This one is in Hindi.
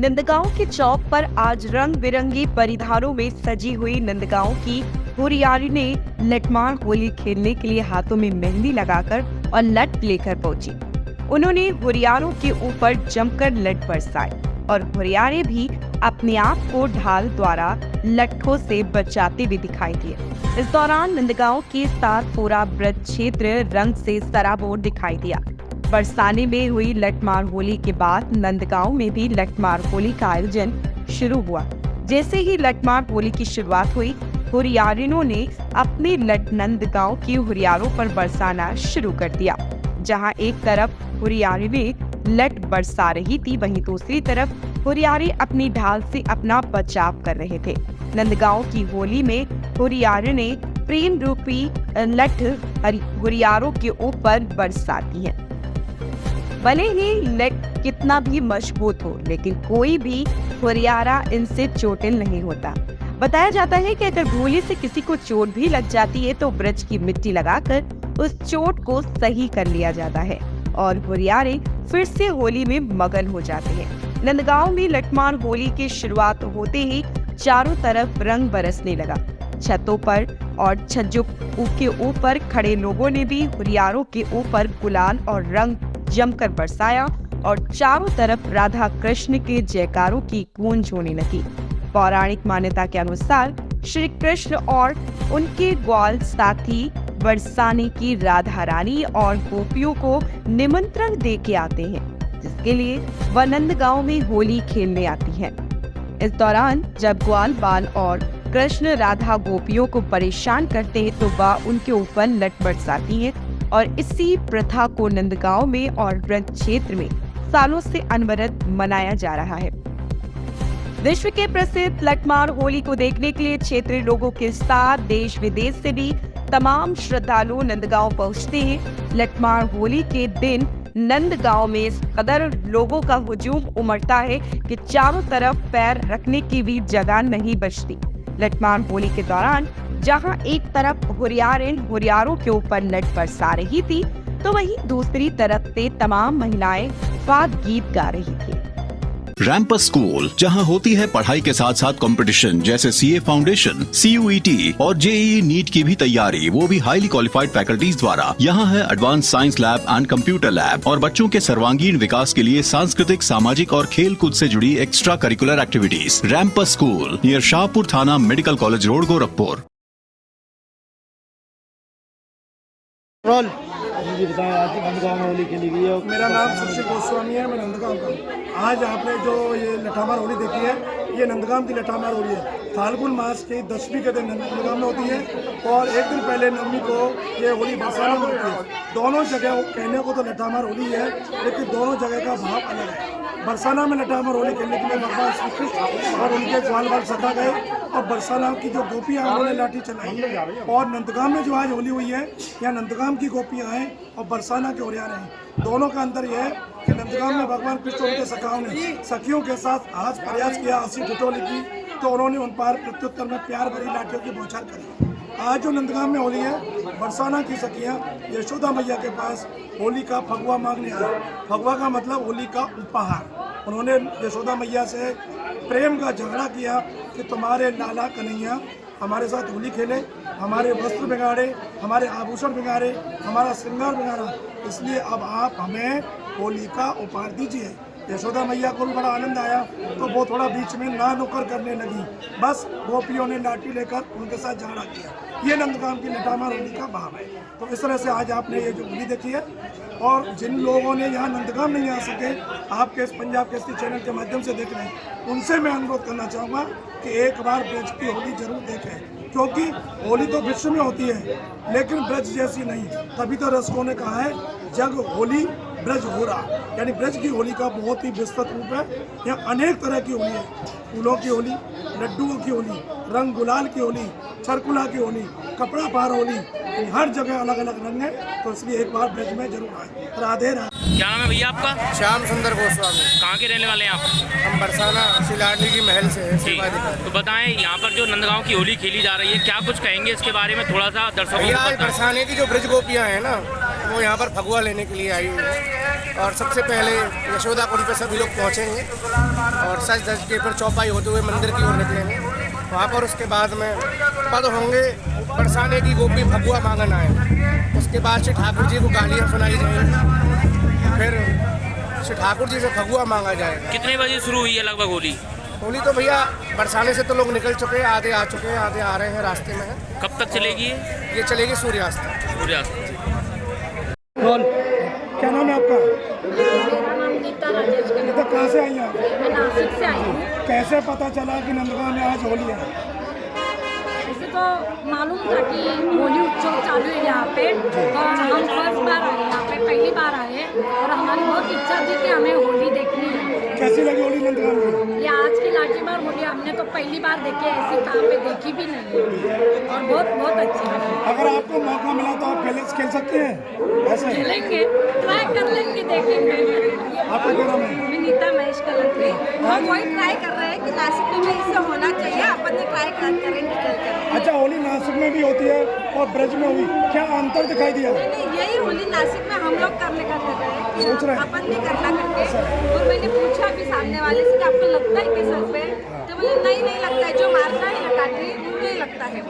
नंदगांव के चौक पर आज रंग बिरंगी परिधानों में सजी हुई नंदगांव की हुरियारी ने लठमार होली खेलने के लिए हाथों में मेहंदी लगाकर और लठ लेकर पहुंची। उन्होंने हुरियारों के ऊपर जमकर लठ बरसाए और हुरियारे भी अपने आप को ढाल द्वारा लट्ठों से बचाते हुए दिखाई दिए। इस दौरान नंदगांव के साथ पूरा ब्रज क्षेत्र रंग से सराबोर दिखाई दिया। बरसाने में हुई लठमार होली के बाद नंदगांव में भी लठमार होली का आयोजन शुरू हुआ। जैसे ही लठमार होली की शुरुआत हुई, हुरियारिनों ने अपने लठ नंदगांव के हुरियारों पर बरसाना शुरू कर दिया। जहां एक तरफ हुरियारी लठ बरसा रही थी, वहीं दूसरी तरफ हुरियारे अपनी ढाल से अपना बचाव कर रहे थे। नंदगांव की होली में हुरियारे ने प्रेम रूपी लठ हुरियारों के ऊपर बरसाती है। भले ही लठ कितना भी मजबूत हो, लेकिन कोई भी हुरियारा इनसे चोटिल नहीं होता। बताया जाता है कि अगर गोली से किसी को चोट भी लग जाती है तो ब्रज की मिट्टी लगाकर उस चोट को सही कर लिया जाता है और हुरियारे फिर से होली में मगन हो जाते हैं। नंदगांव में लठमार होली की शुरुआत होते ही चारों तरफ रंग बरसने लगा। छतों पर और छज्जों के ऊपर खड़े लोगों ने भी हुरियारों के ऊपर गुलाल और रंग जमकर बरसाया और चारों तरफ राधा कृष्ण के जयकारों की गूंज होने लगी। पौराणिक मान्यता के अनुसार श्री कृष्ण और उनके ग्वाल साथी बरसाने की राधा रानी और गोपियों को निमंत्रण दे के आते हैं, जिसके लिए वह नंदगांव में होली खेलने आती हैं। इस दौरान जब ग्वाल बाल और कृष्ण राधा गोपियों को परेशान करते हैं तो वह उनके ऊपर लठ बरसाती हैं और इसी प्रथा को नंदगांव में और ब्रज क्षेत्र में सालों से अनवरत मनाया जा रहा है। विश्व के प्रसिद्ध लठमार होली को देखने के लिए क्षेत्रीय लोगों के साथ देश विदेश से भी तमाम श्रद्धालु नंदगांव पहुंचते हैं। लठमार होली के दिन नंदगांव में इस कदर लोगों का हुजूम उमड़ता है कि चारों तरफ पैर रखने की भी जगह नहीं बचती। लठमार होली के दौरान जहां एक तरफ हुरियारों के ऊपर लठ बरसा रही थी, तो वहीं दूसरी तरफ से तमाम महिलाएं फाग गीत गा रही थी। रैंपस स्कूल, जहां होती है पढ़ाई के साथ साथ कंपटीशन जैसे सीए फाउंडेशन, CUET और JEE नीट की भी तैयारी, वो भी हाईली क्वालिफाइड फैकल्टीज द्वारा। यहाँ है advance science lab and computer lab और बच्चों के सर्वांगीण विकास के लिए सांस्कृतिक, सामाजिक और खेल कूद से जुड़ी एक्स्ट्रा करिकुलर एक्टिविटीज। रैंपस स्कूल नियर शाहपुर थाना, मेडिकल कॉलेज रोड, गोरखपुर। जी बताएं, आज नंदगांव में होली खेली गई है। मेरा नाम सुशील गोस्वामी है, मैं नंदगांव का हूँ। आज आपने जो ये लठामार होली देखी है, ये नंदगांव की लठामार होली है। फाल्गुन मास की 10वीं के दिन नंदगांव में होती है और एक दिन पहले नवमी को ये होली बरसाने में होती है। दोनों जगह कहने को तो लठामार होली है, लेकिन दोनों जगह का भाव अलग है। बरसाना में लठामार होली खेलने के लिए भगवान श्री कृष्ण और उनके ग्वाल बाल सखा गए और बरसाना की जो गोपियाँ उन्होंने लाठी चलाई। और नंदगांव में जो आज होली हुई है, यहाँ नंदगांव की गोपियाँ हैं और बरसाना के हुरियारे हैं। दोनों का अंतर यह है कि नंदगांव में भगवान कृष्ण उनके सखाओं ने सखियों के साथ आज प्रयास किया हंसी ठिठोली की, तो उन्होंने उन पर प्रत्युत्तर में प्यार भरी लाठियों की बौछार करी। आज जो नंदगांव में होली है, बरसाना की सखियाँ यशोदा मैया के पास होली का फगुआ मांगने आए। फगुआ का मतलब होली का उपहार। उन्होंने यशोदा मैया से प्रेम का झगड़ा किया कि तुम्हारे लाला कन्हैया हमारे साथ होली खेले, हमारे वस्त्र बिगाड़े, हमारे आभूषण बिगाड़े, हमारा श्रृंगार बिगाड़ा, इसलिए अब आप हमें होली का उपहार दीजिए। यशोदा मैया को भी बड़ा आनंद आया, तो वो थोड़ा बीच में ना नुकर करने लगी। बस गोपियों ने लाठी लेकर उनके साथ झगड़ा किया। ये नंदगांव की लठामार होली का भाव है। तो इस तरह से आज आपने ये जो होली देखी है, और जिन लोगों ने यहाँ नंदगांव नहीं आ सके, आपके इस पंजाब केसरी चैनल के माध्यम से देख रहे हैं, उनसे मैं अनुरोध करना चाहूँगा कि एक बार ब्रज की होली जरूर देखें, क्योंकि होली तो विश्व में होती है लेकिन ब्रज जैसी नहीं। तभी तो रसिकों ने कहा है, जग होली ब्रज हो रहा, यानी ब्रज की होली का बहुत ही विस्तृत रूप है। यहाँ अनेक तरह की होली है, फूलों की होली, लड्डुओं की होली, रंग गुलाल की होली, छरकुला की होली, कपड़ा पार होली, हर जगह अलग अलग रंग है। तो इसलिए एक बार ब्रज में जरूर आए। राधे राधे। क्या नाम है भैया आपका? श्याम सुंदर गोस्वामी। कहाँ के रहने वाले हैं आप? हम बरसाना शिलाडली की महल से जी। तो बताएं, यहाँ पर जो नंदगांव की होली खेली जा रही है, क्या कुछ कहेंगे इसके बारे में? थोड़ा सा दर्शकों को आज बरसाने की जो ब्रज गोपियाँ हैं ना, वो यहाँ पर फगुआ लेने के लिए आई हुई है। और सबसे पहले यशोदा कुंड पे सभी लोग पहुँचेंगे और सच धज के फिर चौपाई होते हुए मंदिर की ओर निकलेंगे। वहाँ पर उसके बाद में पद होंगे बरसाने की गोपी फगुआ मांगन आए। उसके बाद श्री ठाकुर जी को गालियाँ सुनाई जाएंगी, फिर श्री ठाकुर जी से फगुआ मांगा जाएगा। कितने बजे शुरू हुई है लगभग होली? होली तो भैया बरसाने से तो लोग निकल चुके हैं, आधे आ चुके हैं, आधे आ रहे हैं, रास्ते में हैं। कब तक चलेगी ये चलेगी सूर्यास्त तक। सूर्यास्त? क्या नाम है आपका? मेरा नाम नीता राजेश ये तो कहाँ से आई हैं आप? मैं नासिक से आई हूँ। कैसे पता चला कि नंदगांव में आज होली है? ऐसे तो मालूम था कि होली उत्सव चालू है यहाँ पे, तो हम फर्स्ट बार आए यहाँ पे, पहली बार आए और हमारी बहुत इच्छा थी कि हमें होली देखनी है। कैसी लगी होली नंदगांव में? ये आज की लाठीमार होली हमने तो पहली बार देखी है, ऐसी कहाँ पे देखी भी नहीं है और बहुत बहुत अच्छी लगी। अगर आपको मौका मिला तो आप पहले खेल सकते हैं ऐसे? खेलेंगे, ट्राई कर लेंगे, देखेंगे। आपका क्या नाम है? मैं नीता महेश कलंत्री। हम वही ट्राई कर रहे हैं कि नासिक में भी इससे होना चाहिए, अपन ने ट्राई करेंगे। अच्छा, होली नासिक में भी होती है और ब्रज में हुई, क्या अंतर दिखाई दिया? नहीं, यही होली नासिक में हम लोग करने का कर रहे हैं कि सोच रहे हैं? अपन भी करना करके। और मैंने पूछा भी सामने वाले से कि आपको लगता है कि सर पे, तो बोले नहीं लगता है, जो मारता है लटाती उनको ही लगता है।